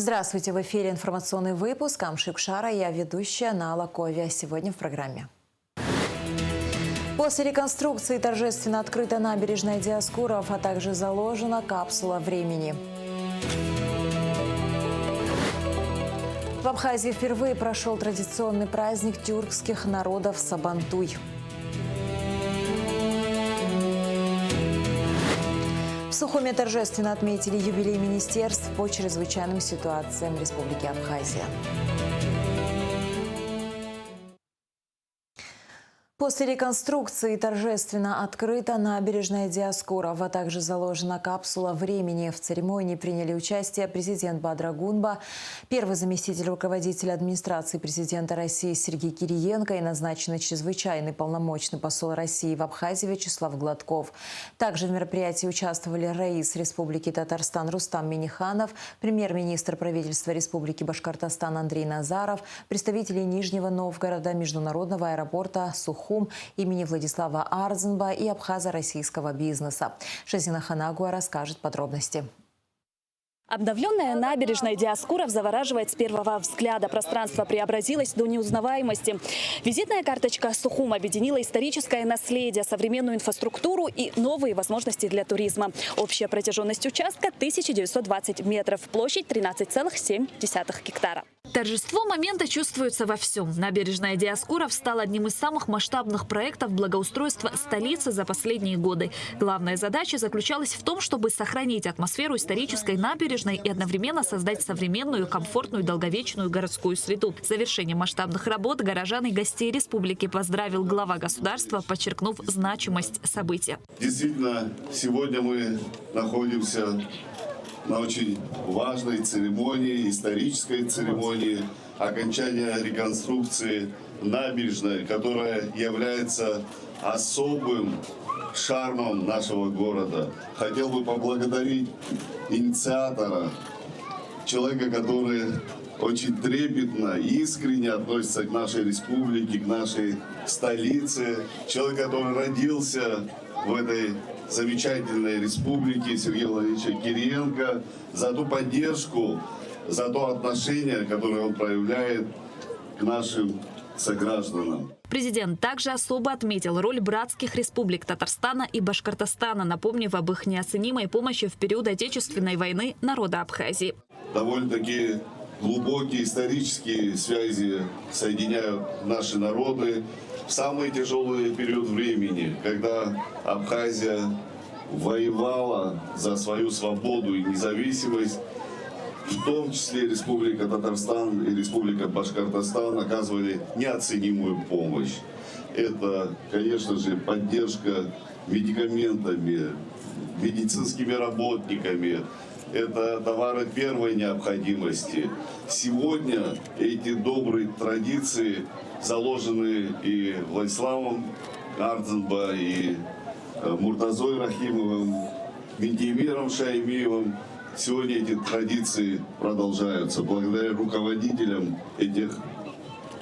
Здравствуйте, в эфире информационный выпуск. Амшик Шара, я ведущая Нала Ковия. Сегодня в программе. После реконструкции торжественно открыта набережная Диоскуров, а также заложена капсула времени. В Абхазии впервые прошел традиционный праздник тюркских народов Сабантуй. В Сухуме торжественно отметили юбилей министерств по чрезвычайным ситуациям Республики Абхазия. После реконструкции торжественно открыта набережная Диоскуров, а также заложена капсула времени. В церемонии приняли участие президент Бадра Гунба, первый заместитель руководителя администрации президента России Сергей Кириенко и назначенный чрезвычайный полномочный посол России в Абхазии Вячеслав Гладков. Также в мероприятии участвовали раис Республики Татарстан Рустам Минниханов, премьер-министр правительства Республики Башкортостан Андрей Назаров, представители Нижнего Новгорода, международного аэропорта Сухум имени Владислава Арзенба и абхазо-российского бизнеса. Шазина Ханагуа расскажет подробности. Обновленная набережная Диоскуров завораживает с первого взгляда. Пространство преобразилось до неузнаваемости. Визитная карточка Сухум объединила историческое наследие, современную инфраструктуру и новые возможности для туризма. Общая протяженность участка 1920 метров, площадь 13,7 гектара. Торжество момента чувствуется во всем. Набережная Диоскуров стала одним из самых масштабных проектов благоустройства столицы за последние годы. Главная задача заключалась в том, чтобы сохранить атмосферу исторической набережной и одновременно создать современную, комфортную, долговечную городскую среду. Завершение масштабных работ горожан и гостей республики поздравил глава государства, подчеркнув значимость события. Действительно, сегодня мы находимся на очень важной церемонии, исторической церемонии окончания реконструкции набережной, которая является особым шармом нашего города. Хотел бы поблагодарить инициатора, человека, который очень трепетно и искренне относится к нашей республике, к нашей столице. Человек, который родился в этой замечательной республике, Сергея Владимировича Кириенко, за ту поддержку, за то отношение, которое он проявляет к нашим согражданам. Президент также особо отметил роль братских республик Татарстана и Башкортостана, напомнив об их неоценимой помощи в период Отечественной войны народа Абхазии. Довольно-таки глубокие исторические связи соединяют наши народы в самый тяжелый период времени, когда Абхазия воевала за свою свободу и независимость. В том числе Республика Татарстан и Республика Башкортостан оказывали неоценимую помощь. Это, конечно же, поддержка медикаментами, медицинскими работниками. Это товары первой необходимости. Сегодня эти добрые традиции заложены и Владиславом Арзенба, и Муртазой Рахимовым, Минтимиром Шаймиевым. Сегодня эти традиции продолжаются благодаря руководителям этих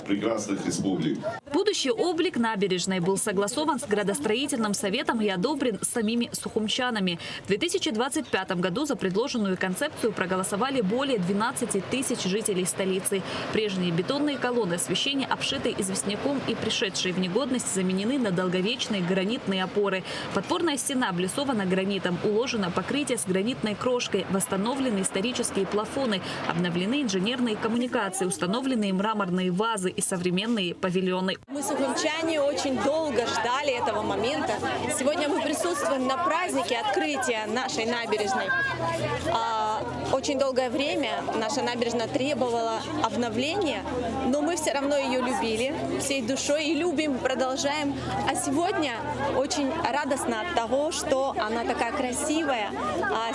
прекрасных республик. Будущий облик набережной был согласован с градостроительным советом и одобрен самими сухумчанами. В 2025 году за предложенную концепцию проголосовали более 12 тысяч жителей столицы. Прежние бетонные колонны освещения, обшитые известняком и пришедшие в негодность, заменены на долговечные гранитные опоры. Подпорная стена облицована гранитом, уложено покрытие с гранитной крошкой, восстановлены исторические плафоны, обновлены инженерные коммуникации, установлены мраморные вазы и современные павильоны. Мы, сухумчане, очень долго ждали этого момента. Сегодня мы присутствуем на празднике открытия нашей набережной. Очень долгое время наша набережная требовала обновления, но мы все равно ее любили всей душой и любим, продолжаем. А сегодня очень радостно от того, что она такая красивая,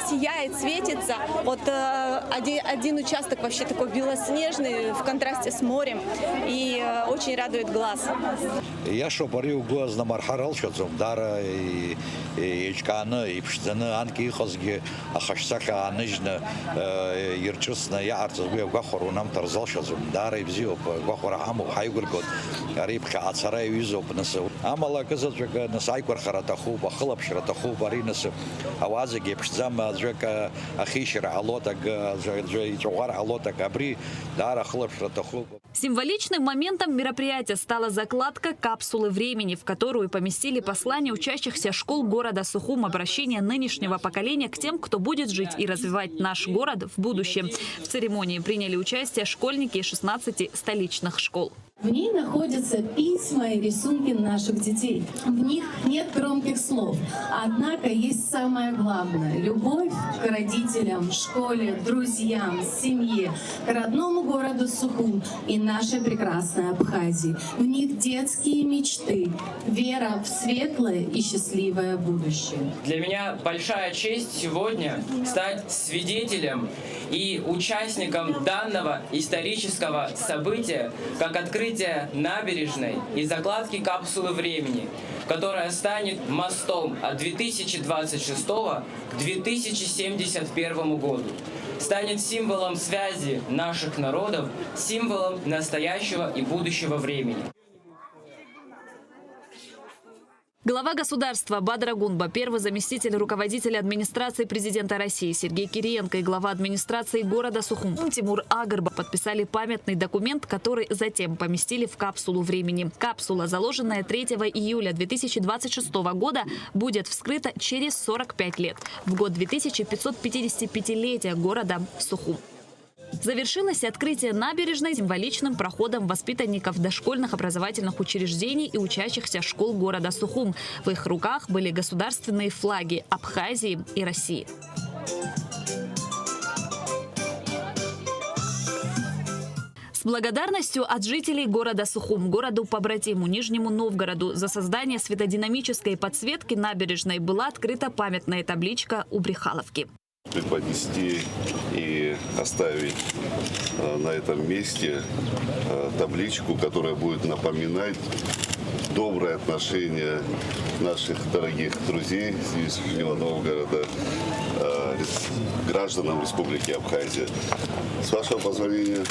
сияет, светится. Вот один участок вообще такой белоснежный в контрасте с морем и очень радует глаз. Я шопарил глаз на мархарал, что зумдара и ичкана и пштана анки хозги ахашсака анижна ирчусна я артзбе гахору нам тарзал что зумдара и взиоп гахора аму хайгургот рибха ацара юзоп нас амала казаджка нас айкор харатаху бахлап шратаху баринас авазги пштзам джка ахишра алота джай чугар алота кабри дара хлап шратаху. Символичным моментом мероприятия стала закладка капсулы времени, в которую поместили послание учащихся школ города Сухум, обращение нынешнего поколения к тем, кто будет жить и развивать наш город в будущем. В церемонии приняли участие школьники из 16 столичных школ. В ней находятся письма и рисунки наших детей. В них нет громких слов. Однако есть самое главное — любовь к родителям, школе, друзьям, семье, к родному городу Сухум и нашей прекрасной Абхазии. В них детские мечты, вера в светлое и счастливое будущее. Для меня большая честь сегодня стать свидетелем и участником данного исторического события, как открытие набережной и закладки капсулы времени, которая станет мостом от 2026 к 2071 году. Станет символом связи наших народов, символом настоящего и будущего времени. Глава государства Бадрагунба, первый заместитель руководителя администрации президента России Сергей Кириенко и глава администрации города Сухум Тимур Агарба подписали памятный документ, который затем поместили в капсулу времени. Капсула, заложенная 3 июля 2026 года, будет вскрыта через 45 лет, в год 2555-летия города Сухум. Завершилось открытие набережной символичным проходом воспитанников дошкольных образовательных учреждений и учащихся школ города Сухум. В их руках были государственные флаги Абхазии и России. С благодарностью от жителей города Сухум, городу-побратиму Нижнему Новгороду за создание светодинамической подсветки набережной была открыта памятная табличка у Брехаловки. Преподнести и оставить на этом месте табличку, которая будет напоминать доброе отношение наших дорогих друзей из Нижнего Новгорода гражданам Республики Абхазия. С вашего позволения.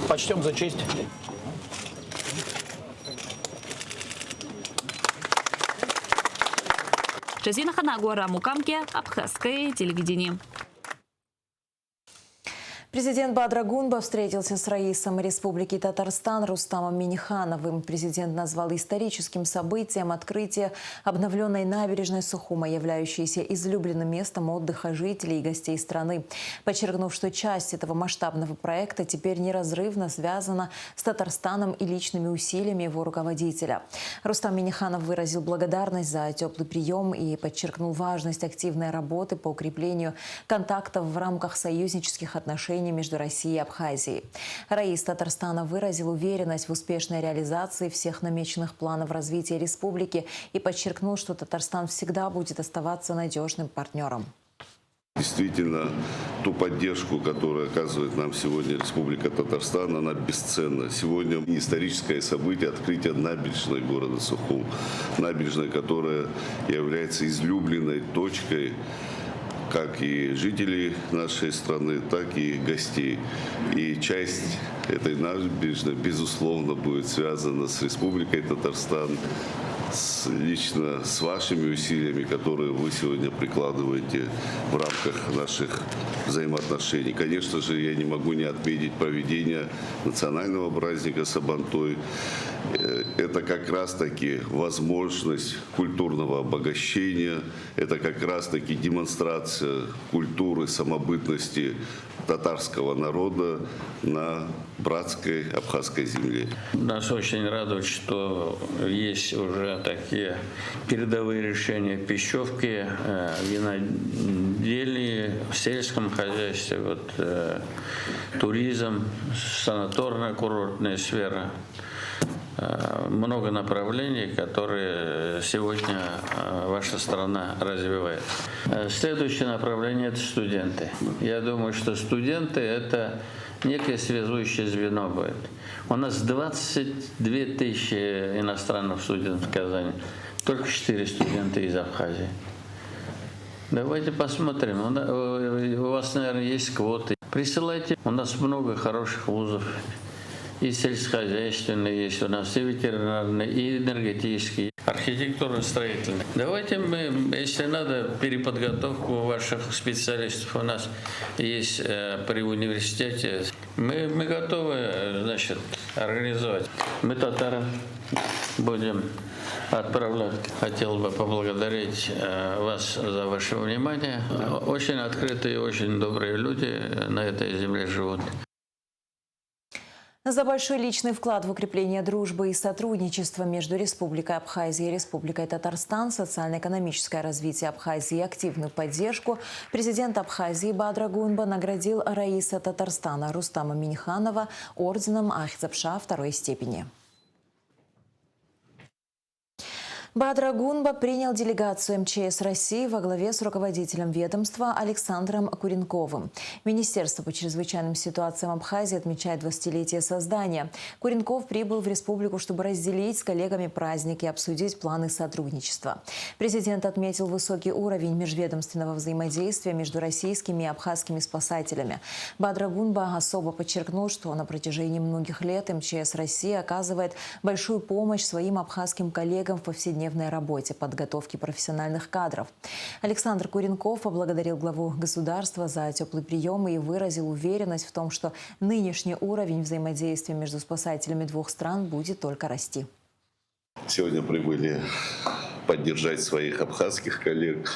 Почтем за честь. Жазина Ханагуара, Мукамке, Абхазское телевидение. Президент Бадрагунба встретился с раисом Республики Татарстан Рустамом Миннихановым. Президент назвал историческим событием открытие обновленной набережной Сухума, являющейся излюбленным местом отдыха жителей и гостей страны. Подчеркнув, что часть этого масштабного проекта теперь неразрывно связана с Татарстаном и личными усилиями его руководителя. Рустам Минниханов выразил благодарность за теплый прием и подчеркнул важность активной работы по укреплению контактов в рамках союзнических отношений между Россией и Абхазией. Раис Татарстана выразил уверенность в успешной реализации всех намеченных планов развития республики и подчеркнул, что Татарстан всегда будет оставаться надежным партнером. Действительно, ту поддержку, которую оказывает нам сегодня Республика Татарстан, она бесценна. Сегодня историческое событие — открытие набережной города Сухум. Набережной, которая является излюбленной точкой как и жителей нашей страны, так и гостей. И часть этой набережной, безусловно, будет связана с Республикой Татарстан, лично с вашими усилиями, которые вы сегодня прикладываете в рамках наших взаимоотношений. Конечно же, я не могу не отметить проведение национального праздника Сабантуй. Это как раз-таки возможность культурного обогащения, это как раз-таки демонстрация культуры, самобытности татарского народа на братской абхазской земле. Нас очень радует, что есть уже такие передовые решения в пищевке, виноделии, в сельском хозяйстве, туризм, санаторно-курортная сфера. много направлений, которые сегодня ваша страна развивает. Следующее направление – это студенты. Я думаю, что студенты – это некое связующее звено будет. У нас 22 тысячи иностранных студентов в Казани, только 4 студента из Абхазии. Давайте посмотрим. У вас, наверное, есть квоты. Присылайте. У нас много хороших вузов. И сельскохозяйственные есть у нас, и ветеринарные, и энергетические, архитектурно строительные. Давайте мы, если надо, переподготовку ваших специалистов у нас есть при университете. Мы готовы, значит, организовать. Мы татары будем отправлять. Хотел бы поблагодарить вас за ваше внимание. Очень открытые, очень добрые люди на этой земле живут. За большой личный вклад в укрепление дружбы и сотрудничества между Республикой Абхазия и Республикой Татарстан, социально-экономическое развитие Абхазии и активную поддержку президент Абхазии Баадрагунба наградил раиса Татарстана Рустама Минниханова орденом Ахзапша второй степени. Баадрагунба принял делегацию МЧС России во главе с руководителем ведомства Александром Куренковым. Министерство по чрезвычайным ситуациям Абхазии отмечает 20-летие создания. Куренков прибыл в республику, чтобы разделить с коллегами праздники и обсудить планы сотрудничества. Президент отметил высокий уровень межведомственного взаимодействия между российскими и абхазскими спасателями. Баадрагунба особо подчеркнул, что на протяжении многих лет МЧС России оказывает большую помощь своим абхазским коллегам в повседневной работе, подготовке профессиональных кадров. Александр Куренков поблагодарил главу государства за теплый прием и выразил уверенность в том, что нынешний уровень взаимодействия между спасателями двух стран будет только расти. Сегодня прибыли поддержать своих абхазских коллег.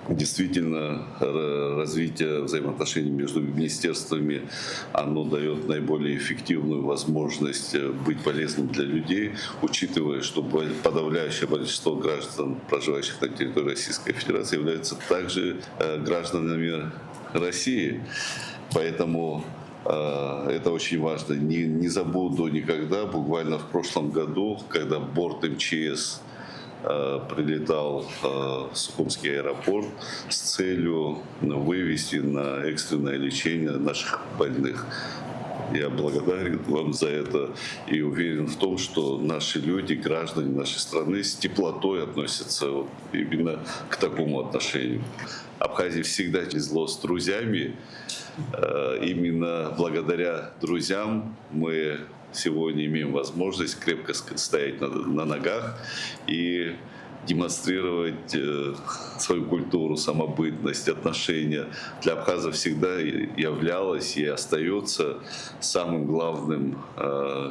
Действительно, развитие взаимоотношений между министерствами, оно дает наиболее эффективную возможность быть полезным для людей, учитывая, что подавляющее большинство граждан, проживающих на территории Российской Федерации, являются также гражданами России. Поэтому это очень важно. Не забуду никогда, буквально в прошлом году, когда борт МЧС прилетал в Сухумский аэропорт с целью вывести на экстренное лечение наших больных. Я благодарен вам за это и уверен в том, что наши люди, граждане нашей страны с теплотой относятся именно к такому отношению. Абхазии всегда везло с друзьями. Именно благодаря друзьям мы сегодня имеем возможность крепко стоять на ногах и демонстрировать свою культуру, самобытность, отношения. Для абхазов всегда являлось и остается самым главным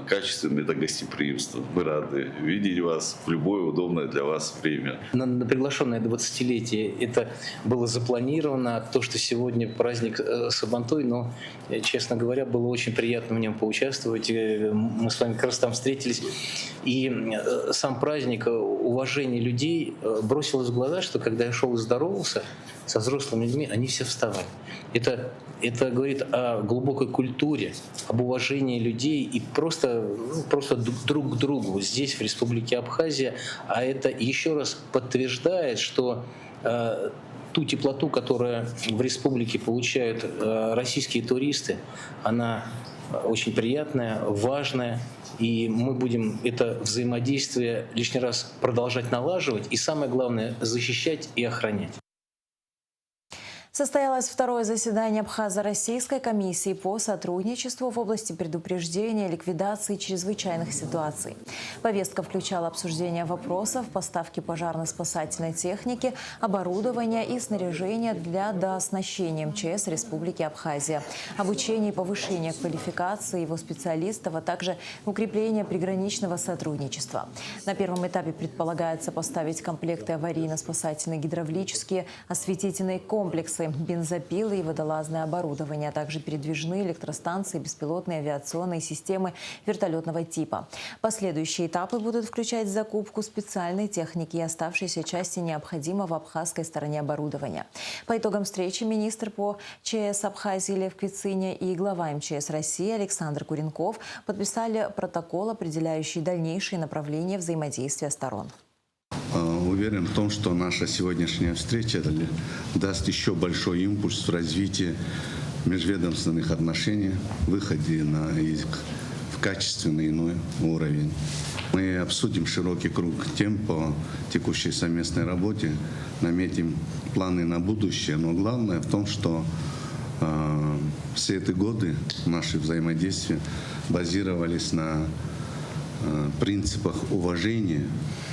качеством — это гостеприимство. Мы рады видеть вас в любое удобное для вас время. На приглашенное 20-летие это было запланировано. То, что сегодня праздник Сабантуй, но, честно говоря, было очень приятно в нем поучаствовать. Мы с вами как раз там встретились. И сам праздник, уважение людей бросилось в глаза, что когда я шел и здоровался со взрослыми людьми, они все вставали. Это говорит о глубокой культуре, об уважении людей и просто друг к другу здесь, в Республике Абхазия. А это еще раз подтверждает, что ту теплоту, которую в республике получают российские туристы, она очень приятная, важная. И мы будем это взаимодействие лишний раз продолжать налаживать и, самое главное, защищать и охранять. Состоялось второе заседание Абхазо-Российской комиссии по сотрудничеству в области предупреждения и ликвидации чрезвычайных ситуаций. Повестка включала обсуждение вопросов поставки пожарно-спасательной техники, оборудования и снаряжения для дооснащения МЧС Республики Абхазия, обучение и повышение квалификации его специалистов, а также укрепление приграничного сотрудничества. На первом этапе предполагается поставить комплекты аварийно-спасательные гидравлические осветительные комплексы насосы, бензопилы и водолазное оборудование, а также передвижные электростанции, беспилотные авиационные системы вертолетного типа. Последующие этапы будут включать закупку специальной техники и оставшиеся части необходимого абхазской стороне оборудования. По итогам встречи министр по ЧС Абхазии Лев Квициня и глава МЧС России Александр Куренков подписали протокол, определяющий дальнейшие направления взаимодействия сторон. Уверен в том, что наша сегодняшняя встреча даст еще большой импульс в развитии межведомственных отношений, выходе на их в качественный иной уровень. Мы обсудим широкий круг тем по текущей совместной работе, наметим планы на будущее, но главное в том, что все эти годы наши взаимодействия базировались на принципах уважения,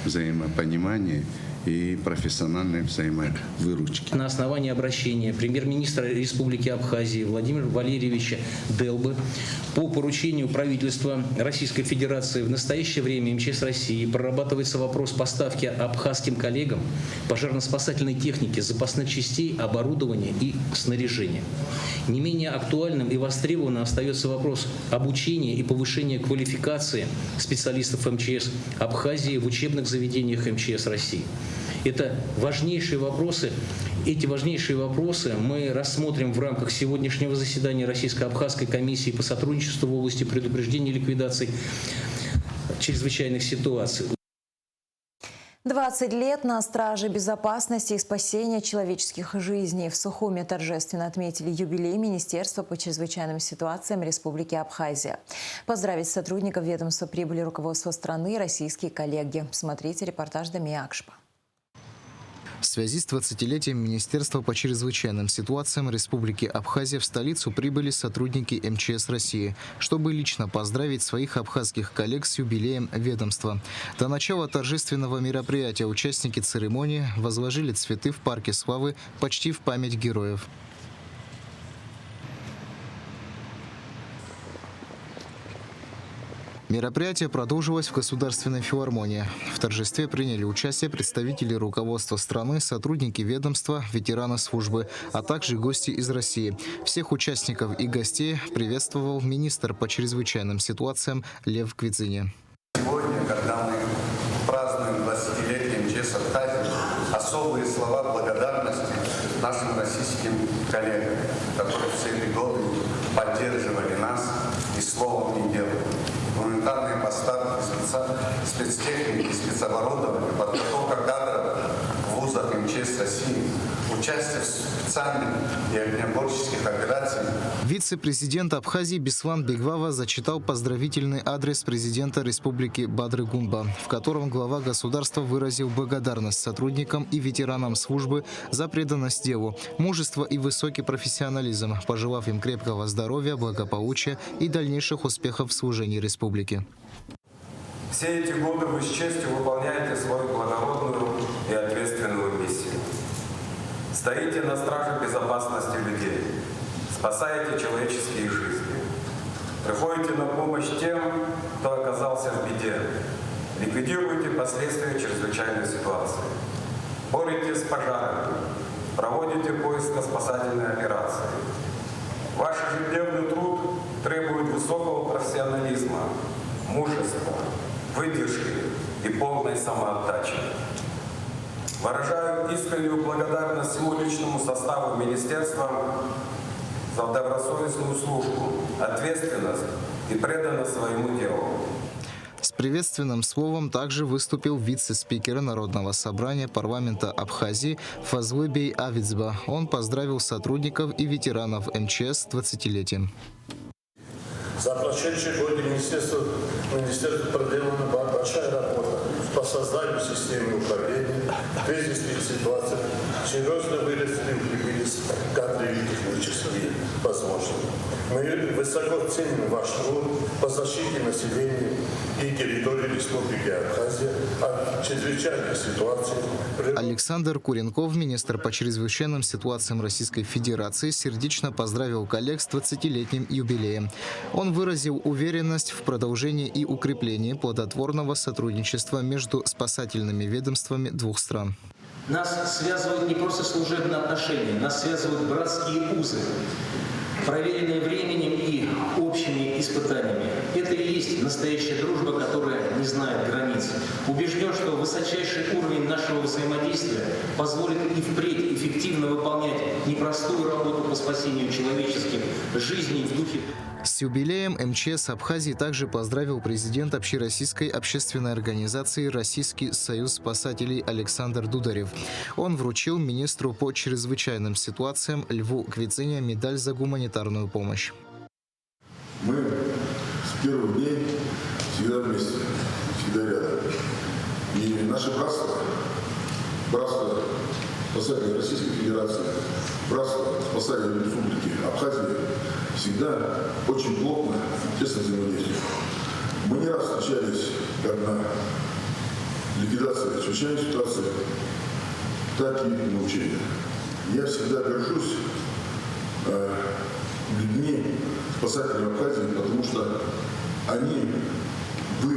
взаимопонимания и профессиональной взаимовыручки. На основании обращения премьер-министра Республики Абхазии Владимира Валерьевича Делбы по поручению правительства Российской Федерации в настоящее время МЧС России прорабатывается вопрос поставки абхазским коллегам пожарно-спасательной техники, запасных частей, оборудования и снаряжения. Не менее актуальным и востребованным остается вопрос обучения и повышения квалификации специалистов МЧС Абхазии в учебных заведениях МЧС России. Это важнейшие вопросы. Эти важнейшие вопросы мы рассмотрим в рамках сегодняшнего заседания Российско-Абхазской комиссии по сотрудничеству в области предупреждения и ликвидации чрезвычайных ситуаций. 20 лет на страже безопасности и спасения человеческих жизней. В Сухуме торжественно отметили юбилей Министерства по чрезвычайным ситуациям Республики Абхазия. Поздравить сотрудников ведомства прибыли руководство страны и российские коллеги. Смотрите репортаж Дамия Акшпа. В связи с 20-летием Министерства по чрезвычайным ситуациям Республики Абхазия в столицу прибыли сотрудники МЧС России, чтобы лично поздравить своих абхазских коллег с юбилеем ведомства. До начала торжественного мероприятия участники церемонии возложили цветы в парке Славы, почтив память героев. Мероприятие продолжилось в Государственной филармонии. В торжестве приняли участие представители руководства страны, сотрудники ведомства, ветераны службы, а также гости из России. Всех участников и гостей приветствовал министр по чрезвычайным ситуациям Лев Квициня. Сегодня, когда мы празднуем 20-летие МЧС Абхазии, особые слова благодарности нашим российским коллегам, которые все эти годы поддерживали нас и словом и делом. Гуманитарные поставки спецтехники, спецоборудования, подготовка кадров в вузах МЧС России, участие в специальных и огнеборческих операциях. Вице-президент Абхазии Беслан Бегвава зачитал поздравительный адрес президента Республики Бадры-Гунба, в котором глава государства выразил благодарность сотрудникам и ветеранам службы за преданность делу, мужество и высокий профессионализм, пожелав им крепкого здоровья, благополучия и дальнейших успехов в служении республики. Все эти годы вы с честью выполняете свою благородную и ответственную миссию. Стоите на страже безопасности людей, спасаете человеческие жизни, приходите на помощь тем, кто оказался в беде, ликвидируете последствия чрезвычайной ситуации, боретесь с пожарами, проводите поиско-спасательные операции. Ваш ежедневный труд требует высокого профессионализма, мужества, выдержки и полной самоотдачи. Выражаю искреннюю благодарность всему личному составу министерства за добросовестную службу, ответственность и преданность своему делу. С приветственным словом также выступил вице-спикер Народного собрания парламента Абхазии Фазлыбей Авицба. Он поздравил сотрудников и ветеранов МЧС с 20-летием. За прошедшие годы министерство проделана большая работа по созданию системы управления, кризисных ситуаций, серьезно выросли кадры и технические возможности. Мы высоко ценим ваш труд по защите населения и территории Республики Абхазия от чрезвычайных ситуаций. Александр Куренков, министр по чрезвычайным ситуациям Российской Федерации, сердечно поздравил коллег с 20-летним юбилеем. Он выразил уверенность в продолжении и укреплении плодотворного сотрудничества между спасательными ведомствами двух стран. Нас связывают не просто служебные отношения, нас связывают братские узы, проверенные временем и общими испытаниями. Это и есть настоящая дружба, которая не знает границ. Убежден, что высочайший уровень нашего взаимодействия позволит и впредь эффективно выполнять непростую работу по спасению человеческих жизней в духе. С юбилеем МЧС Абхазии также поздравил президент общероссийской общественной организации «Российский союз спасателей» Александр Дударев. Он вручил министру по чрезвычайным ситуациям Льву Квицине медаль за гуманитарную помощь. Мы с первых дней всегда вместе, всегда рядом. И наше братство спасателей Российской Федерации, братство спасателей Республики Абхазия всегда очень плотно, тесно взаимодействует. Мы не раз встречались как на ликвидации чрезвычайной ситуации, так и на учениях. Я всегда горжусь людьми, спасателями Абхазии, потому что вы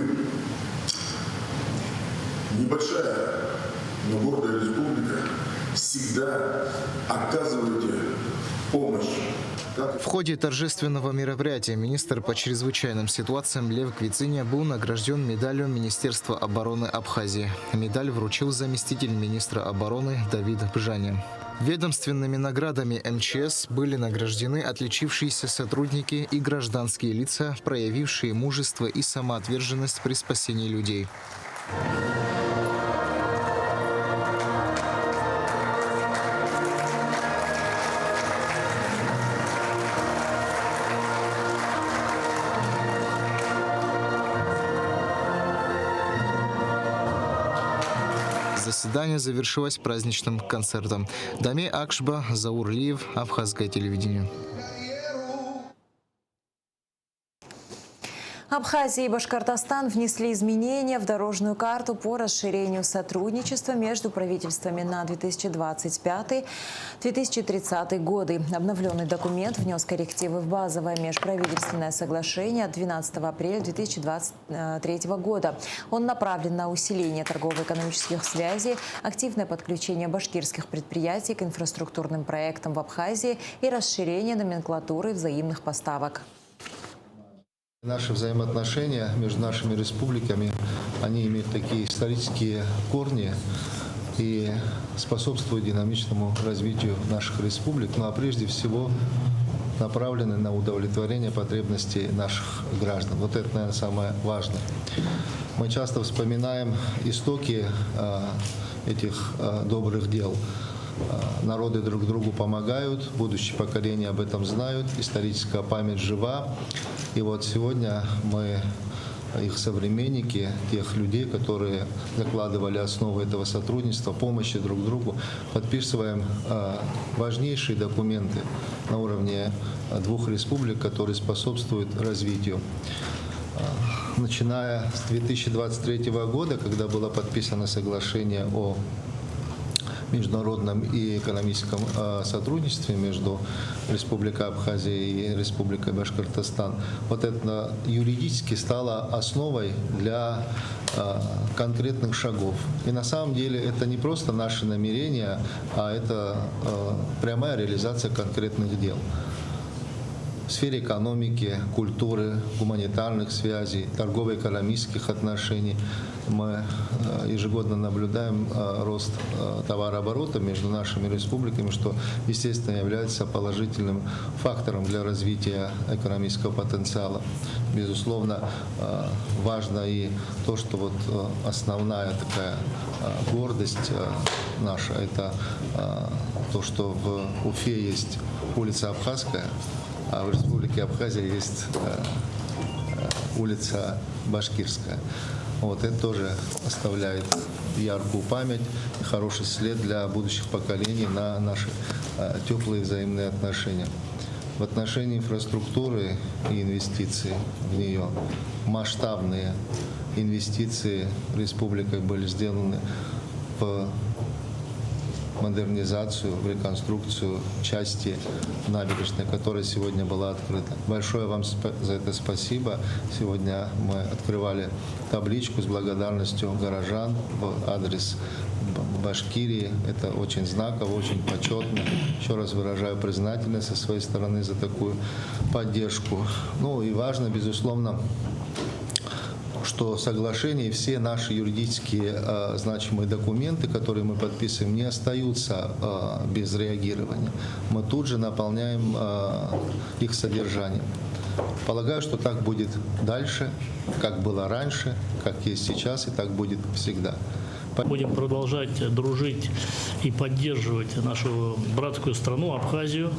небольшая, но гордая республика, всегда оказываете помощь. В ходе торжественного мероприятия министр по чрезвычайным ситуациям Лев Квицине был награжден медалью Министерства обороны Абхазии. Медаль вручил заместитель министра обороны Давид Бжаня. Ведомственными наградами МЧС были награждены отличившиеся сотрудники и гражданские лица, проявившие мужество и самоотверженность при спасении людей. Заседание завершилось праздничным концертом. Даме Акшба, Заур Лиев, Абхазское телевидение. Абхазия и Башкортостан внесли изменения в дорожную карту по расширению сотрудничества между правительствами на 2025-2030 годы. Обновленный документ внес коррективы в базовое межправительственное соглашение от 12 апреля 2023 года. Он направлен на усиление торгово-экономических связей, активное подключение башкирских предприятий к инфраструктурным проектам в Абхазии и расширение номенклатуры взаимных поставок. Наши взаимоотношения между нашими республиками, они имеют такие исторические корни и способствуют динамичному развитию наших республик, ну а прежде всего направлены на удовлетворение потребностей наших граждан. Вот это, наверное, самое важное. Мы часто вспоминаем истоки этих добрых дел. Народы друг другу помогают, будущие поколения об этом знают, историческая память жива. И вот сегодня мы, их современники, тех людей, которые закладывали основу этого сотрудничества, помощи друг другу, подписываем важнейшие документы на уровне двух республик, которые способствуют развитию. Начиная с 2023 года, когда было подписано соглашение о международном и экономическом сотрудничестве между Республикой Абхазия и Республикой Башкортостан, вот это юридически стало основой для конкретных шагов. И на самом деле это не просто наши намерения, а это прямая реализация конкретных дел. В сфере экономики, культуры, гуманитарных связей, торгово-экономических отношений мы ежегодно наблюдаем рост товарооборота между нашими республиками, что, естественно, является положительным фактором для развития экономического потенциала. Безусловно, важно и то, что вот основная такая гордость наша, это то, что в Уфе есть улица Абхазская, а в Республике Абхазия есть улица Башкирская. Вот это тоже оставляет яркую память и хороший след для будущих поколений на наши теплые взаимные отношения. В отношении инфраструктуры и инвестиций в нее масштабные инвестиции республикой были сделаны в модернизацию, в реконструкцию части набережной, которая сегодня была открыта. Большое вам за это спасибо. Сегодня мы открывали табличку с благодарностью горожан в адрес Башкирии. Это очень знаково, очень почетно. Еще раз выражаю признательность со своей стороны за такую поддержку. Ну и важно, безусловно, что соглашение и все наши юридические значимые документы, которые мы подписываем, не остаются без реагирования. Мы тут же наполняем их содержанием. Полагаю, что так будет дальше, как было раньше, как есть сейчас, и так будет всегда. Будем продолжать дружить и поддерживать нашу братскую страну Абхазию.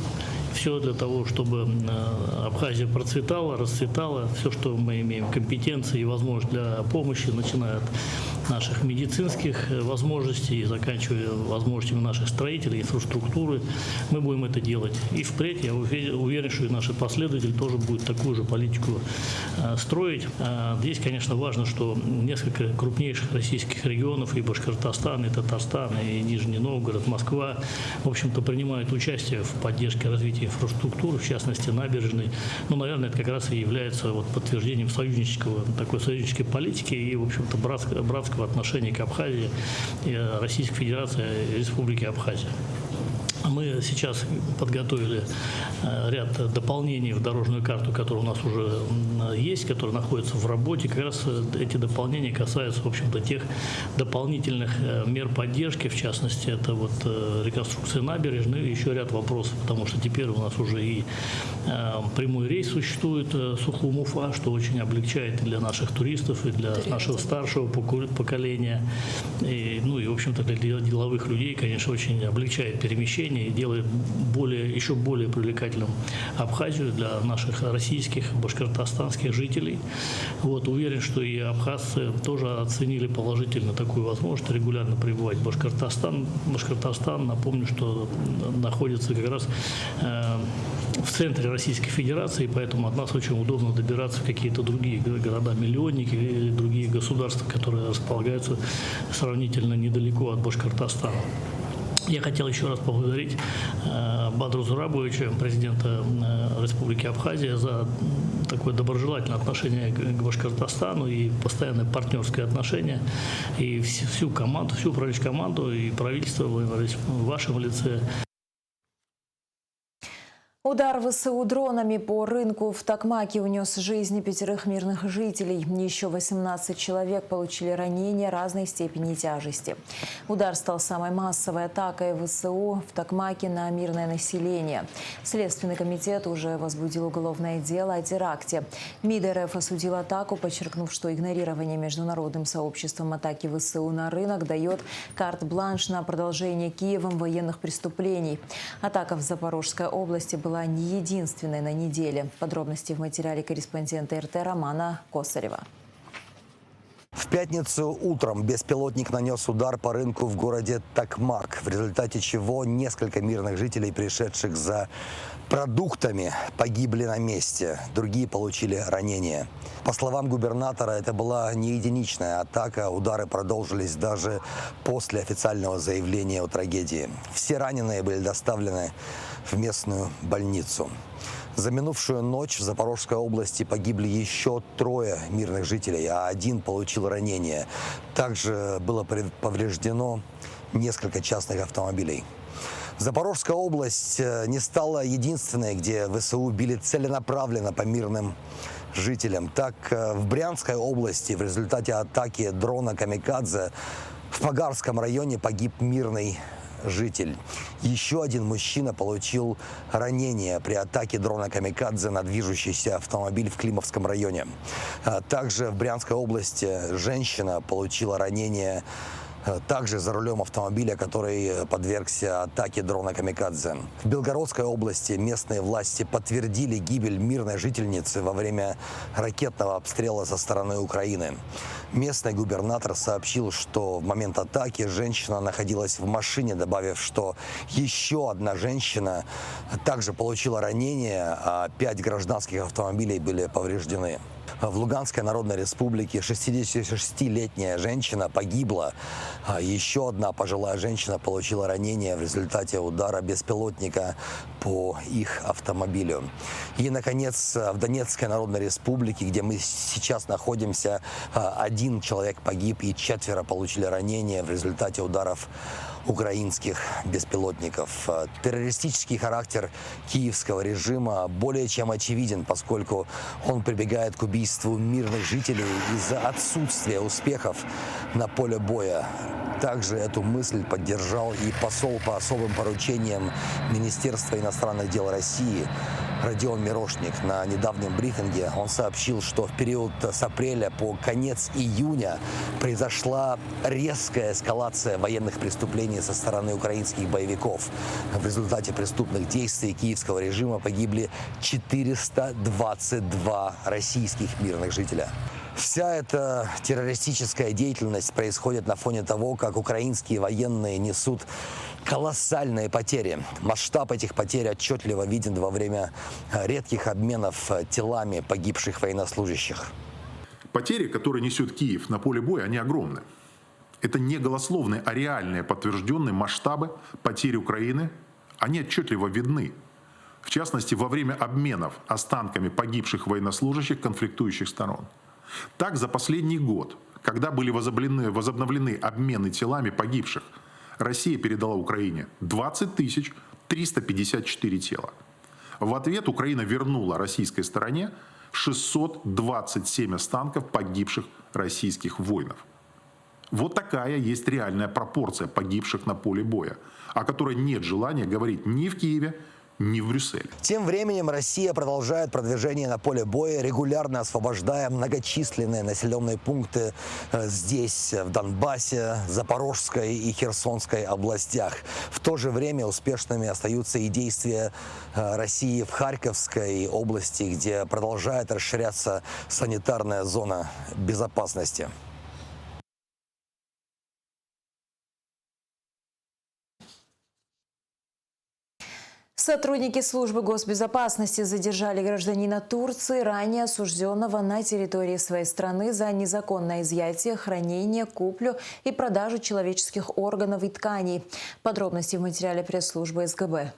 Все для того, чтобы Абхазия процветала, расцветала. Все, что мы имеем компетенции и возможность для помощи, начиная от наших медицинских возможностей и заканчивая возможностями наших строителей, инфраструктуры, мы будем это делать. И впредь, я уверен, что и наши последователи тоже будут такую же политику строить. Здесь, конечно, важно, что несколько крупнейших российских регионов, и Башкортостан, и Татарстан, и Нижний Новгород, Москва, в общем-то, принимают участие в поддержке развития инфраструктуры, в частности, набережной. Ну, наверное, это как раз и является вот подтверждением такой союзнической политики и, в общем-то, братского отношения к Абхазии, Российской Федерации и Республики Абхазия. Мы сейчас подготовили ряд дополнений в дорожную карту, которая у нас уже есть, которая находится в работе. Как раз эти дополнения касаются, в общем-то, тех дополнительных мер поддержки, в частности, это вот реконструкция набережной и еще ряд вопросов, потому что теперь у нас уже и прямой рейс существует Сухум-Уфа, что очень облегчает для наших туристов, и для нашего старшего поколения, и, ну и, в общем-то, для деловых людей, конечно, очень облегчает перемещение и делает еще более привлекательным Абхазию для наших российских, башкортостанских жителей. Вот, уверен, что и абхазцы тоже оценили положительно такую возможность регулярно прибывать в Башкортостан. Башкортостан, напомню, что находится как раз в центре Российской Федерации, и поэтому от нас очень удобно добираться в какие-то другие города-миллионники или другие государства, которые располагаются сравнительно недалеко от Башкортостана. Я хотел еще раз поблагодарить Бадру Зурабовича, президента Республики Абхазия, за такое доброжелательное отношение к Башкортостану и постоянное партнерское отношение. И всю команду, всю управляющую команду и правительство в вашем лице. Удар ВСУ дронами по рынку в Токмаке унес жизни 5 мирных жителей. Еще 18 человек получили ранения разной степени тяжести. Удар стал самой массовой атакой ВСУ в Токмаке на мирное население. Следственный комитет уже возбудил уголовное дело о теракте. МИД РФ осудил атаку, подчеркнув, что игнорирование международным сообществом атаки ВСУ на рынок дает карт-бланш на продолжение Киевом военных преступлений. Атака в Запорожской области была не единственной на неделе. Подробности в материале корреспондента РТ Романа Косарева. В пятницу утром беспилотник нанес удар по рынку в городе Токмак, в результате чего несколько мирных жителей, пришедших за продуктами, погибли на месте. Другие получили ранения. По словам губернатора, это была не единичная атака. Удары продолжились даже после официального заявления о трагедии. Все раненые были доставлены в местную больницу. За минувшую ночь в Запорожской области погибли еще 3 мирных жителей, а 1 получил ранение. Также было повреждено несколько частных автомобилей. Запорожская область не стала единственной, где ВСУ били целенаправленно по мирным жителям. Так, в Брянской области в результате атаки дрона «Камикадзе» в Погарском районе погиб мирный житель. Еще 1 мужчина получил ранение при атаке дрона «Камикадзе» на движущийся автомобиль в Климовском районе. Также в Брянской области женщина получила ранение также за рулем автомобиля, который подвергся атаке дрона «Камикадзе». В Белгородской области местные власти подтвердили гибель мирной жительницы во время ракетного обстрела со стороны Украины. Местный губернатор сообщил, что в момент атаки женщина находилась в машине, добавив, что еще 1 женщина также получила ранение, а 5 гражданских автомобилей были повреждены. В Луганской Народной Республике 66-летняя женщина погибла. Еще одна пожилая женщина получила ранение в результате удара беспилотника по их автомобилю. И, наконец, в Донецкой Народной Республике, где мы сейчас находимся, 1 человек погиб и 4 получили ранения в результате ударов украинских беспилотников. Террористический характер киевского режима более чем очевиден, поскольку он прибегает к убийству мирных жителей из-за отсутствия успехов на поле боя. Также эту мысль поддержал и посол по особым поручениям Министерства иностранных дел России Родион Мирошник. На недавнем брифинге он сообщил, что в период с апреля по конец июня произошла резкая эскалация военных преступлений со стороны украинских боевиков. В результате преступных действий киевского режима погибли 422 российских мирных жителя. Вся эта террористическая деятельность происходит на фоне того, как украинские военные несут колоссальные потери. Масштаб этих потерь отчетливо виден во время редких обменов телами погибших военнослужащих. Потери, которые несет Киев на поле боя, они огромны. Это не голословные, а реальные подтвержденные масштабы потерь Украины. Они отчетливо видны. В частности, во время обменов останками погибших военнослужащих конфликтующих сторон. Так, за последний год, когда были возобновлены обмены телами погибших, Россия передала Украине 20 354 тела. В ответ Украина вернула российской стороне 627 останков погибших российских воинов. Вот такая есть реальная пропорция погибших на поле боя, о которой нет желания говорить ни в Киеве, ни в Брюсселе. Тем временем Россия продолжает продвижение на поле боя, регулярно освобождая многочисленные населенные пункты здесь, в Донбассе, Запорожской и Херсонской областях. В то же время успешными остаются и действия России в Харьковской области, где продолжает расширяться санитарная зона безопасности. Сотрудники службы госбезопасности задержали гражданина Турции, ранее осужденного на территории своей страны за незаконное изъятие, хранение, куплю и продажу человеческих органов и тканей. Подробности в материале пресс-службы СГБ.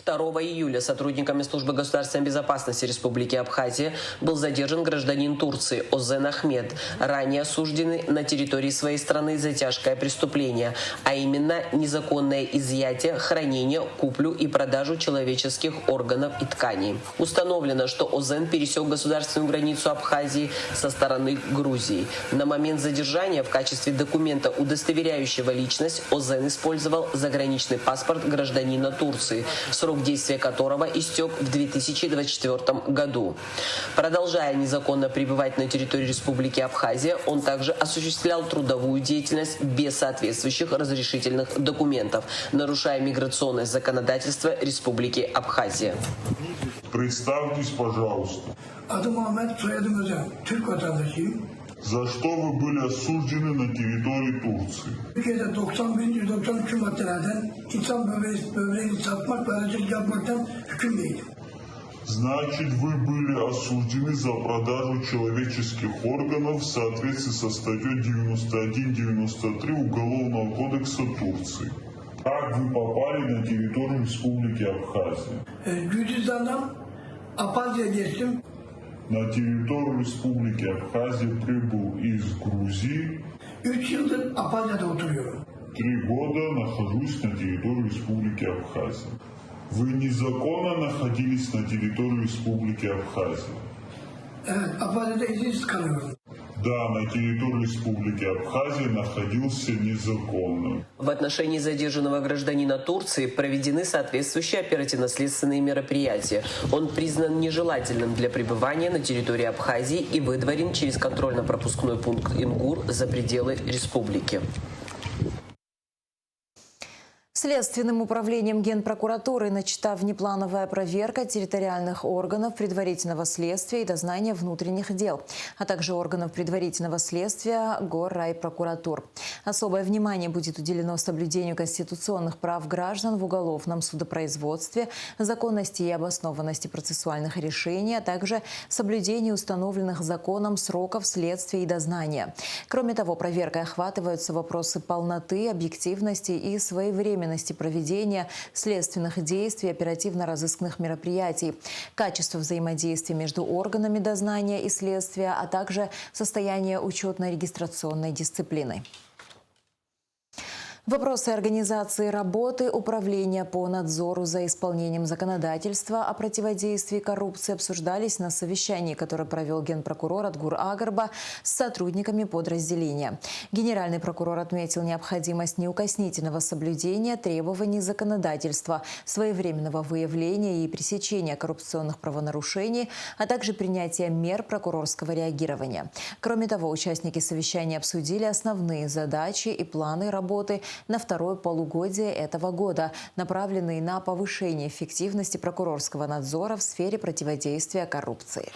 2 июля сотрудниками службы государственной безопасности Республики Абхазия был задержан гражданин Турции Озен Ахмед, ранее осужденный на территории своей страны за тяжкое преступление, а именно незаконное изъятие, хранение, куплю и продажу человеческих органов и тканей. Установлено, что Озен пересек государственную границу Абхазии со стороны Грузии. На момент задержания в качестве документа, удостоверяющего личность, Озен использовал заграничный паспорт гражданина Турции, срок действия которого истек в 2024 году. Продолжая незаконно пребывать на территории Республики Абхазия, он также осуществлял трудовую деятельность без соответствующих разрешительных документов, нарушая миграционное законодательство Республики Абхазия. Представьтесь, пожалуйста. За что вы были осуждены на территории Турции? Türkiye'de 90.193 maddelerden insan böbreğini satmak ve aracılık yapmaktan hükümlüydüm. Значит, вы были осуждены за продажу человеческих органов в соответствии со статьей 91-93 Уголовного кодекса Турции. Как вы попали на территорию Республики Абхазия? Gürcistan'dan Abhazya'ya geçtim. На территорию Республики Абхазия прибыл из Грузии. 3 yıldır Abhazya'da oturuyorum. 3 года нахожусь на территории Республики Абхазия. Вы незаконно находились на территории Республики Абхазия? Evet, Abhazya'da izinsiz kalıyorum. Да, на территории Республики Абхазия находился незаконно. В отношении задержанного гражданина Турции проведены соответствующие оперативно-следственные мероприятия. Он признан нежелательным для пребывания на территории Абхазии и выдворен через контрольно-пропускной пункт Ингур за пределы республики. Следственным управлением Генпрокуратуры начата внеплановая проверка территориальных органов предварительного следствия и дознания внутренних дел, а также органов предварительного следствия горрайпрокуратур. Особое внимание будет уделено соблюдению конституционных прав граждан в уголовном судопроизводстве, законности и обоснованности процессуальных решений, а также соблюдению установленных законом сроков следствия и дознания. Кроме того, проверкой охватываются вопросы полноты, объективности и своевременности проведения следственных действий, оперативно-розыскных мероприятий, качество взаимодействия между органами дознания и следствия, а также состояние учетно-регистрационной дисциплины. Вопросы организации работы Управления по надзору за исполнением законодательства о противодействии коррупции обсуждались на совещании, которое провел генпрокурор Адгур Агарба с сотрудниками подразделения. Генеральный прокурор отметил необходимость неукоснительного соблюдения требований законодательства, своевременного выявления и пресечения коррупционных правонарушений, а также принятия мер прокурорского реагирования. Кроме того, участники совещания обсудили основные задачи и планы работы на второе полугодие этого года, направленные на повышение эффективности прокурорского надзора в сфере противодействия коррупции.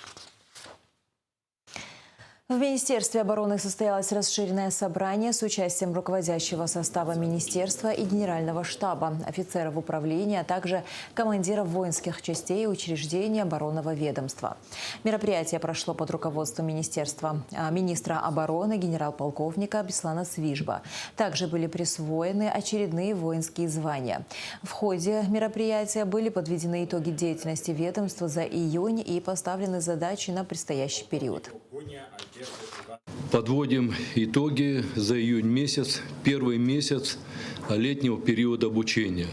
В Министерстве обороны состоялось расширенное собрание с участием руководящего состава министерства и генерального штаба, офицеров управления, а также командиров воинских частей и учреждений оборонного ведомства. Мероприятие прошло под руководством министра обороны генерал-полковника Беслана Свижба. Также были присвоены очередные воинские звания. В ходе мероприятия были подведены итоги деятельности ведомства за июнь и поставлены задачи на предстоящий период. Подводим итоги за июнь месяц, первый месяц летнего периода обучения.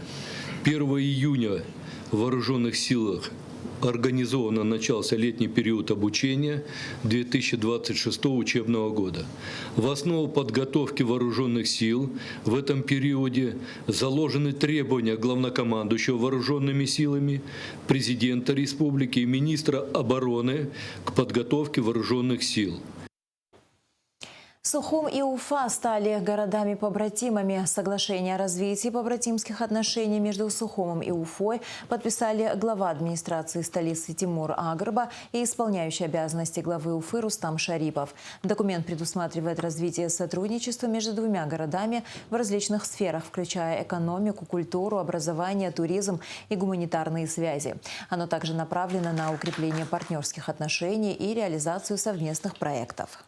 1 июня в Вооруженных силах организованно начался летний период обучения 2026 учебного года. В основу подготовки вооруженных сил в этом периоде заложены требования главнокомандующего вооруженными силами, президента республики и министра обороны к подготовке вооруженных сил. Сухум и Уфа стали городами-побратимами. Соглашение о развитии побратимских отношений между Сухумом и Уфой подписали глава администрации столицы Тимур Агарба и исполняющий обязанности главы Уфы Рустам Шарипов. Документ предусматривает развитие сотрудничества между двумя городами в различных сферах, включая экономику, культуру, образование, туризм и гуманитарные связи. Оно также направлено на укрепление партнерских отношений и реализацию совместных проектов.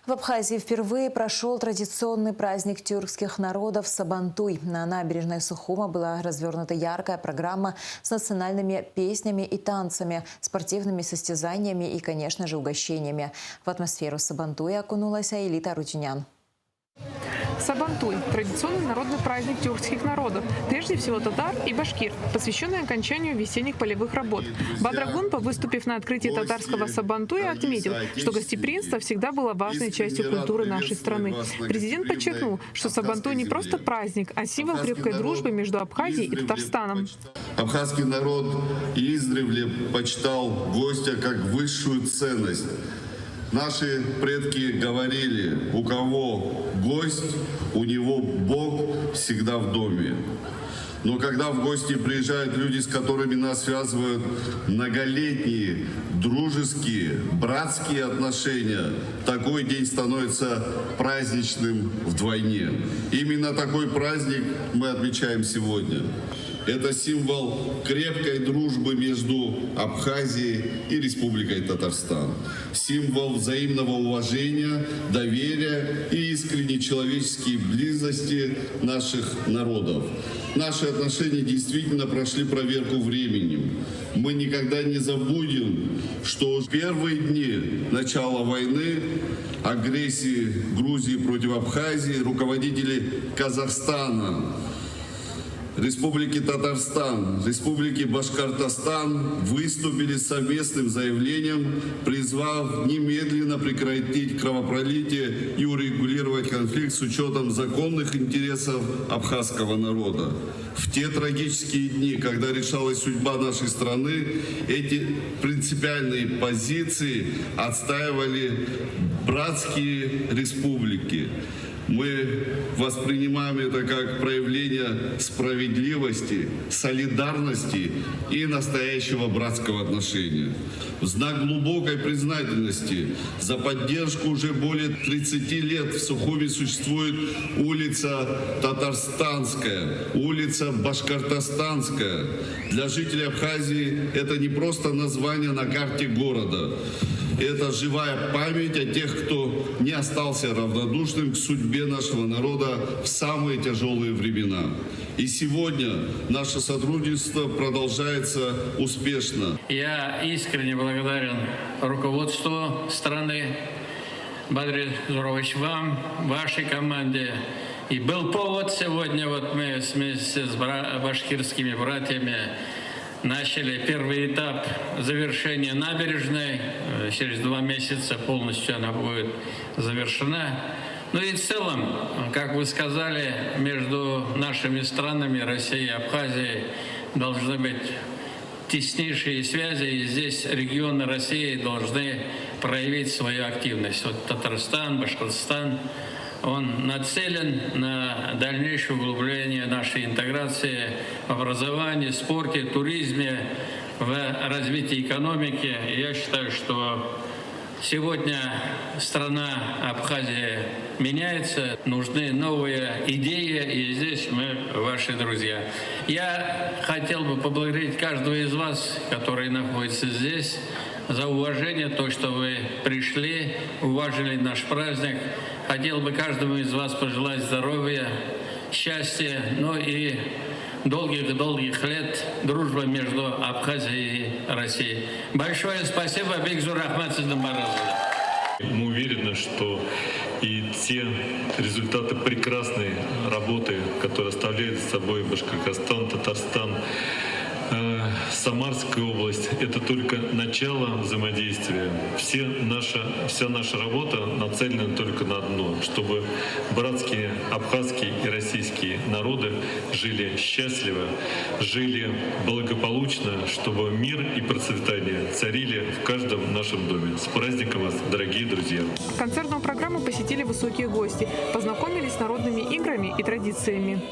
В Абхазии впервые прошел традиционный праздник тюркских народов Сабантуй. На набережной Сухума была развернута яркая программа с национальными песнями и танцами, спортивными состязаниями и, конечно же, угощениями. В атмосферу Сабантуя окунулась Аэлита Рутюнян. Сабантуй – традиционный народный праздник тюркских народов, прежде всего татар и башкир, посвященный окончанию весенних полевых работ. Бадрагунба, выступив на открытии татарского Сабантуя, отметил, что гостеприимство всегда было важной частью культуры нашей страны. Президент подчеркнул, что Сабантуй не просто праздник, а символ крепкой дружбы между Абхазией и Татарстаном. Абхазский народ издревле почитал гостя как высшую ценность. Наши предки говорили, у кого гость, у него Бог всегда в доме. Но когда в гости приезжают люди, с которыми нас связывают многолетние, дружеские, братские отношения, такой день становится праздничным вдвойне. Именно такой праздник мы отмечаем сегодня. Это символ крепкой дружбы между Абхазией и Республикой Татарстан. Символ взаимного уважения, доверия и искренней человеческой близости наших народов. Наши отношения действительно прошли проверку временем. Мы никогда не забудем, что в первые дни начала войны, агрессии Грузии против Абхазии, руководители Казахстана, Республики Татарстан, Республики Башкортостан выступили с совместным заявлением, призвав немедленно прекратить кровопролитие и урегулировать конфликт с учетом законных интересов абхазского народа. В те трагические дни, когда решалась судьба нашей страны, эти принципиальные позиции отстаивали братские республики. Мы воспринимаем это как проявление справедливости, солидарности и настоящего братского отношения. В знак глубокой признательности за поддержку уже более 30 лет в Сухуми существует улица Татарстанская, улица Башкортостанская. Для жителей Абхазии это не просто название на карте города. Это живая память о тех, кто не остался равнодушным к судьбе нашего народа в самые тяжелые времена. И сегодня наше сотрудничество продолжается успешно. Я искренне благодарен руководству страны, Бадри Зурович, вам, вашей команде. И был повод сегодня, вот мы вместе с башкирскими братьями начали первый этап завершения набережной. Через 2 месяца полностью она будет завершена. Ну и в целом, как вы сказали, между нашими странами, Россией и Абхазией, должны быть теснейшие связи. И здесь регионы России должны проявить свою активность. Вот Татарстан, Башкортостан, он нацелен на дальнейшее углубление нашей интеграции в образовании, спорте, туризме, в развитии экономики. Я считаю, что сегодня страна Абхазия меняется, нужны новые идеи, и здесь мы ваши друзья. Я хотел бы поблагодарить каждого из вас, который находится здесь, за уважение, то, что вы пришли, уважили наш праздник. Хотел бы каждому из вас пожелать здоровья, счастья, ну и долгих лет дружбы между Абхазией и Россией. Большое спасибо, Бигзур Ахмад Сиздамбаразович. Мы уверены, что и те результаты прекрасной работы, которые оставляет за собой Башкортостан, Татарстан, Самарская область, это только начало взаимодействия. Вся наша работа нацелена только на одно, чтобы братские абхазские и российские народы жили счастливо, жили благополучно, чтобы мир и процветание царили в каждом нашем доме. С праздником вас, дорогие друзья! Концертную программу посетили высокие гости, познакомились с народными играми и традициями.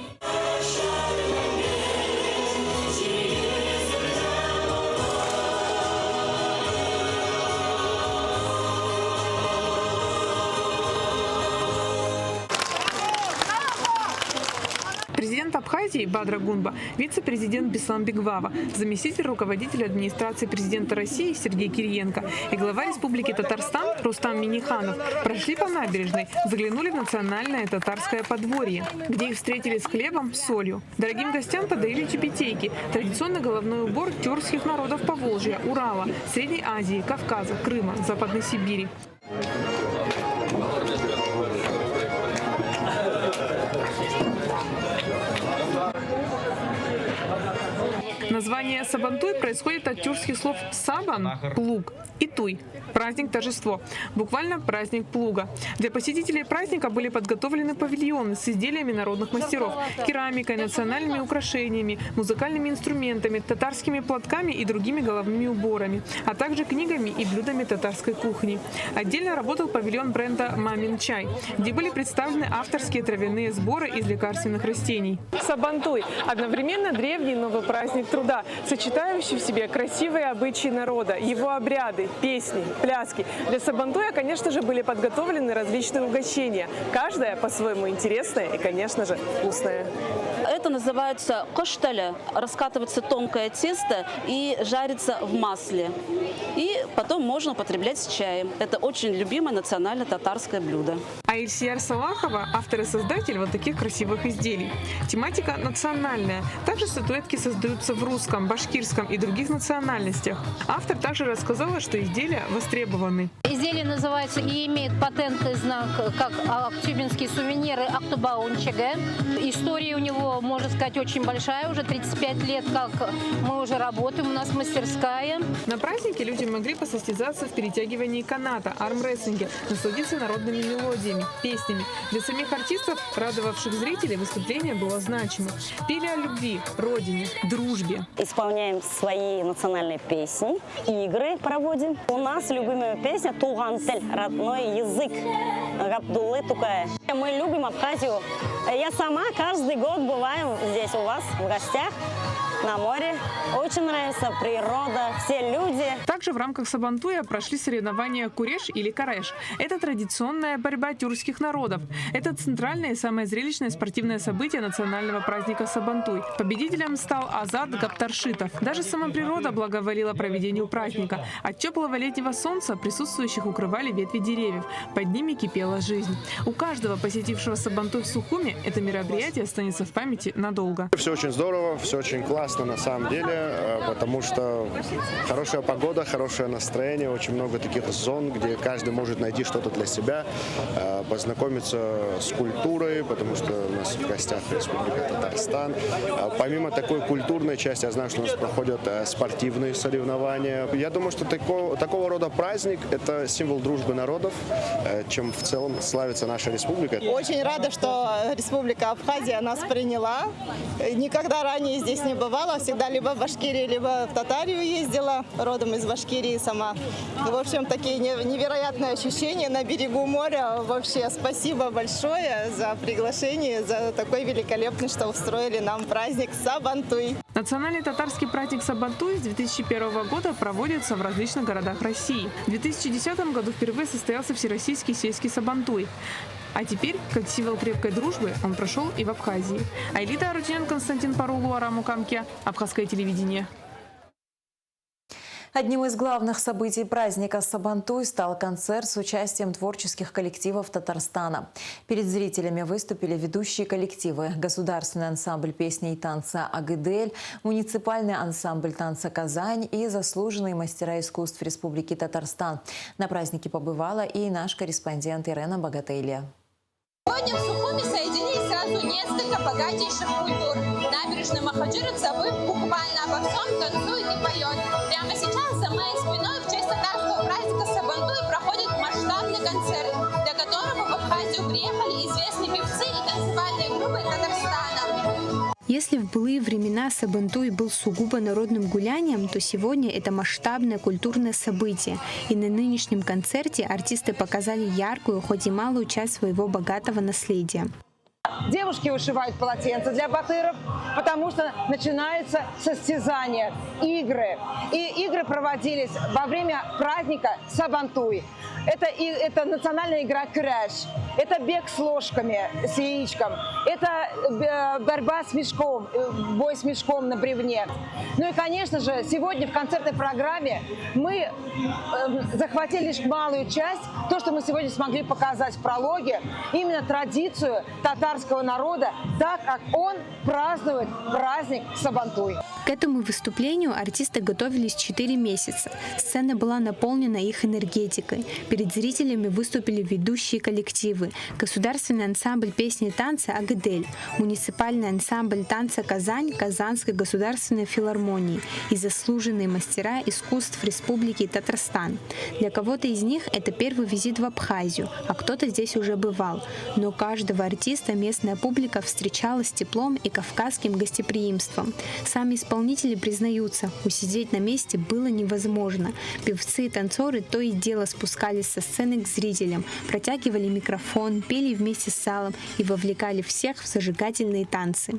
Президент Абхазии Бадра Гунба, вице-президент Беслан Бигвава, заместитель руководителя администрации президента России Сергей Кириенко и глава Республики Татарстан Рустам Минниханов прошли по набережной, заглянули в национальное татарское подворье, где их встретили с хлебом, солью. Дорогим гостям подарили чебетейки, традиционный головной убор тюркских народов Поволжья, Урала, Средней Азии, Кавказа, Крыма, Западной Сибири. Название Сабантуй происходит от тюркских слов «сабан» – «плуг» и «туй» – праздник торжество, буквально праздник плуга. Для посетителей праздника были подготовлены павильоны с изделиями народных мастеров, керамикой, национальными украшениями, музыкальными инструментами, татарскими платками и другими головными уборами, а также книгами и блюдами татарской кухни. Отдельно работал павильон бренда «Мамин чай», где были представлены авторские травяные сборы из лекарственных растений. Сабантуй – одновременно древний и новый праздник труда, сочетающий в себе красивые обычаи народа, его обряды, песни, пляски. Для Сабантуя, конечно же, были подготовлены различные угощения, каждая по-своему интересная и, конечно же, вкусная. Это называется кошталя. Раскатывается тонкое тесто и жарится в масле. И потом можно употреблять с чаем. Это очень любимое национальное татарское блюдо. А Ильсияр Салахова – автор и создатель вот таких красивых изделий. Тематика национальная. Также статуэтки создаются в русском, башкирском и других национальностях. Автор также рассказала, что изделия востребованы. Изделие называется и имеет патентный знак, как актюбинские сувениры Актубаунчеге. История у него, можно сказать, очень большая. Уже 35 лет, как мы уже работаем, у нас мастерская. На празднике люди могли посостязаться в перетягивании каната, армрестлинге, насладиться народными мелодиями, песнями. Для самих артистов, радовавших зрителей, выступление было значимо. Пели о любви, родине, дружбе. Исполняем свои национальные песни, игры проводим. У нас любимая песня «Туган тель», родной язык Габдуллы Тукая. Мы любим Абхазию. Я сама каждый год бываю здесь у вас в гостях. На море. Очень нравится природа, все люди. Также в рамках Сабантуя прошли соревнования «Куреш» или «Кареш». Это традиционная борьба тюркских народов. Это центральное и самое зрелищное спортивное событие национального праздника Сабантуй. Победителем стал Азат Гаптаршитов. Даже сама природа благоволила проведению праздника. От теплого летнего солнца присутствующих укрывали ветви деревьев. Под ними кипела жизнь. У каждого посетившего Сабантуй в Сухуми это мероприятие останется в памяти надолго. Все очень здорово, все очень классно на самом деле, потому что хорошая погода, хорошее настроение, очень много таких зон, где каждый может найти что-то для себя, познакомиться с культурой, потому что у нас в гостях Республика Татарстан. Помимо такой культурной части, я знаю, что у нас проходят спортивные соревнования. Я думаю, что такого рода праздник – это символ дружбы народов, чем в целом славится наша республика. Очень рада, что Республика Абхазия нас приняла. Никогда ранее здесь не бывала. Всегда либо в Башкирии, либо в Татарию ездила, родом из Башкирии сама. В общем, такие невероятные ощущения на берегу моря. Вообще, спасибо большое за приглашение, за такой великолепный, что устроили нам праздник Сабантуй. Национальный татарский праздник Сабантуй с 2001 года проводится в различных городах России. В 2010 году впервые состоялся Всероссийский сельский Сабантуй. А теперь, как символ крепкой дружбы, он прошел и в Абхазии. Айлита Арутюнян, Константин Парулу, Арамукамке, Абхазское телевидение. Одним из главных событий праздника Сабантуй стал концерт с участием творческих коллективов Татарстана. Перед зрителями выступили ведущие коллективы: государственный ансамбль песни и танца «Агыдель», муниципальный ансамбль танца «Казань» и заслуженные мастера искусств Республики Татарстан. На празднике побывала и наш корреспондент Ирена Богатейлия. Сегодня в Сухуми соединились сразу несколько богатейших культур. Набережный Махаджиров, забыв буквально обо всем, танцует и поет. Прямо сейчас за моей спиной в честь татарского праздника Сабантуй проходит масштабный концерт, для которого в Абхазию приехали известные певцы и танцевальные группы Татарстана. Если в былые времена Сабантуй был сугубо народным гулянием, то сегодня это масштабное культурное событие. И на нынешнем концерте артисты показали яркую, хоть и малую часть своего богатого наследия. Девушки вышивают полотенца для батыров, потому что начинаются состязания, игры. И игры проводились во время праздника Сабантуй. Это национальная игра «Куреш», это бег с ложками, с яичком, это борьба с мешком, бой с мешком на бревне. Ну и, конечно же, сегодня в концертной программе мы захватили лишь малую часть, то, что мы сегодня смогли показать в прологе, именно традицию татарского народа, так как он празднует праздник Сабантуй. К этому выступлению артисты готовились 4 месяца. Сцена была наполнена их энергетикой. Перед зрителями выступили ведущие коллективы: государственный ансамбль песни и танца «Агыдель», муниципальный ансамбль танца «Казань» Казанской государственной филармонии и заслуженные мастера искусств Республики Татарстан. Для кого-то из них это первый визит в Абхазию, а кто-то здесь уже бывал. Но каждого артиста местная публика встречала с теплом и кавказским гостеприимством. Сами исполнители признаются, усидеть на месте было невозможно. Певцы и танцоры то и дело спускались со сцены к зрителям, протягивали микрофон, пели вместе с залом и вовлекали всех в зажигательные танцы.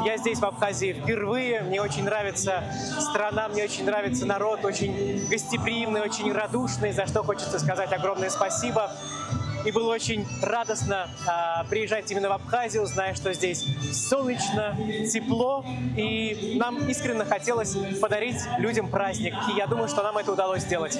Я здесь, в Абхазии, впервые. Мне очень нравится страна, мне очень нравится народ, очень гостеприимный, очень радушный, за что хочется сказать огромное спасибо. И было очень радостно приезжать именно в Абхазию, зная, что здесь солнечно, тепло. И нам искренне хотелось подарить людям праздник. И я думаю, что нам это удалось сделать.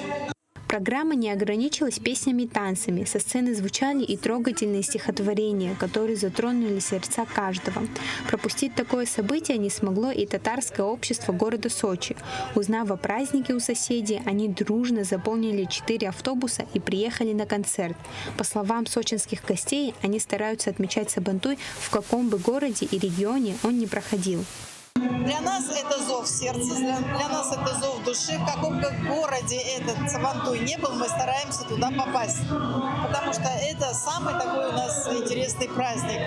Программа не ограничилась песнями и танцами. Со сцены звучали и трогательные стихотворения, которые затронули сердца каждого. Пропустить такое событие не смогло и татарское общество города Сочи. Узнав о празднике у соседей, они дружно заполнили 4 автобуса и приехали на концерт. По словам сочинских гостей, они стараются отмечать Сабантуй в каком бы городе и регионе он ни проходил. Для нас это зов сердца, для нас это зов души. В каком бы городе этот Сабантуй не был, мы стараемся туда попасть. Потому что это самый такой у нас интересный праздник.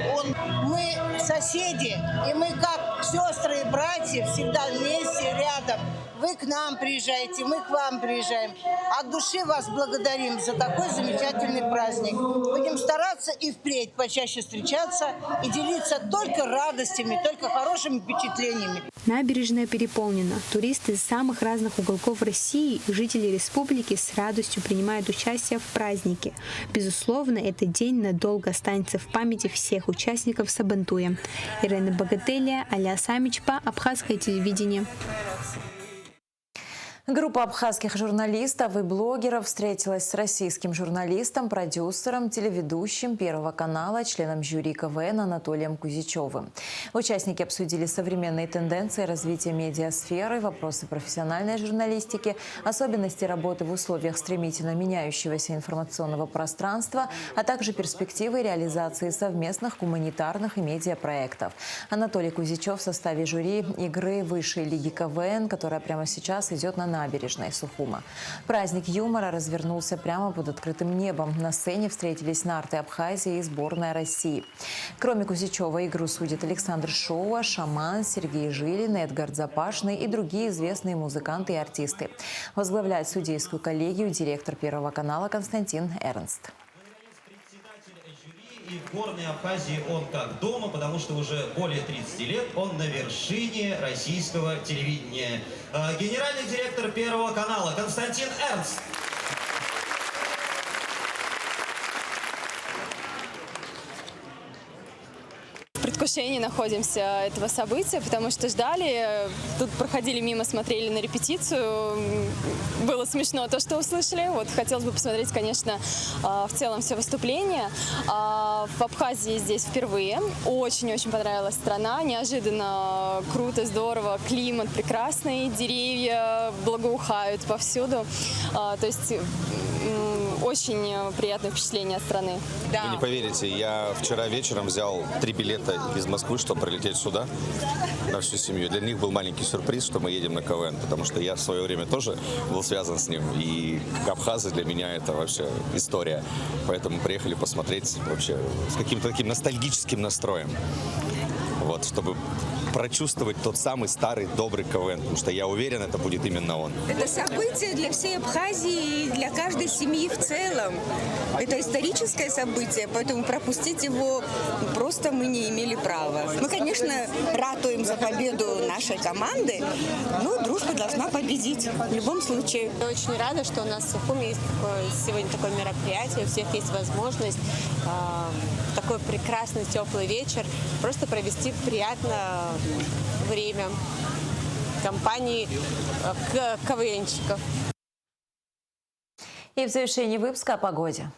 Мы соседи, и мы как сестры и братья всегда вместе, рядом. Вы к нам приезжаете, мы к вам приезжаем. От души вас благодарим за такой замечательный праздник. Будем стараться и впредь почаще встречаться и делиться только радостями, только хорошими впечатлениями. Набережная переполнена. Туристы из самых разных уголков России и жители республики с радостью принимают участие в празднике. Безусловно, этот день надолго останется в памяти всех участников Сабантуя. Ирина Богателия, Аля Самичпа, Абхазское телевидение. Группа абхазских журналистов и блогеров встретилась с российским журналистом, продюсером, телеведущим Первого канала, членом жюри КВН Анатолием Кузичевым. Участники обсудили современные тенденции развития медиасферы, вопросы профессиональной журналистики, особенности работы в условиях стремительно меняющегося информационного пространства, а также перспективы реализации совместных гуманитарных и медиапроектов. Анатолий Кузичев в составе жюри игры высшей лиги КВН, которая прямо сейчас идет на набережной Сухума. Праздник юмора развернулся прямо под открытым небом. На сцене встретились нарты Абхазии и сборная России. Кроме Кузичева, игру судят Александр Шоуа, Шаман, Сергей Жилин, Эдгард Запашный и другие известные музыканты и артисты. Возглавляет судейскую коллегию директор Первого канала Константин Эрнст. И в горной Абхазии он как дома, потому что уже более 30 лет он на вершине российского телевидения. Генеральный директор Первого канала Константин Эрнст. В предвкушении находимся этого события, потому что ждали, тут проходили мимо, смотрели на репетицию. Было смешно то, что услышали. Вот хотелось бы посмотреть, конечно, в целом все выступления. В Абхазии здесь впервые. Очень-очень понравилась страна. Неожиданно круто, здорово. Климат прекрасный, деревья благоухают повсюду. То есть очень приятное впечатление от страны. Вы не поверите, я вчера вечером взял 3 билета из Москвы, чтобы прилететь сюда на всю семью. Для них был маленький сюрприз, что мы едем на КВН, потому что я в свое время тоже был связан с ним. И абхазы для меня это вообще история. Поэтому приехали посмотреть вообще с каким-то таким ностальгическим настроем. Вот, чтобы прочувствовать тот самый старый добрый КВН, потому что я уверен, это будет именно он. Это событие для всей Абхазии и для каждой семьи в целом. Это историческое событие, поэтому пропустить его просто мы не имели права. Мы, конечно, ратуем за победу нашей команды, но дружба должна победить в любом случае. Я очень рада, что у нас в Сухуме есть сегодня такое мероприятие, у всех есть возможность такой прекрасный теплый вечер просто провести приятно время в компании КВНщиков. И в завершении выпуска о погоде.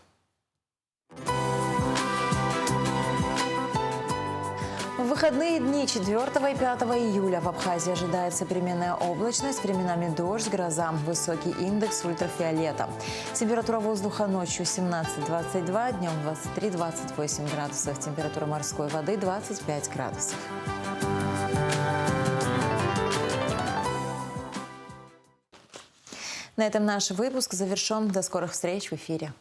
В выходные дни 4 и 5 июля в Абхазии ожидается переменная облачность, временами дождь, гроза, высокий индекс ультрафиолета. Температура воздуха ночью 17-22, днем 23-28 градусов. Температура морской воды 25 градусов. На этом наш выпуск завершен. До скорых встреч в эфире.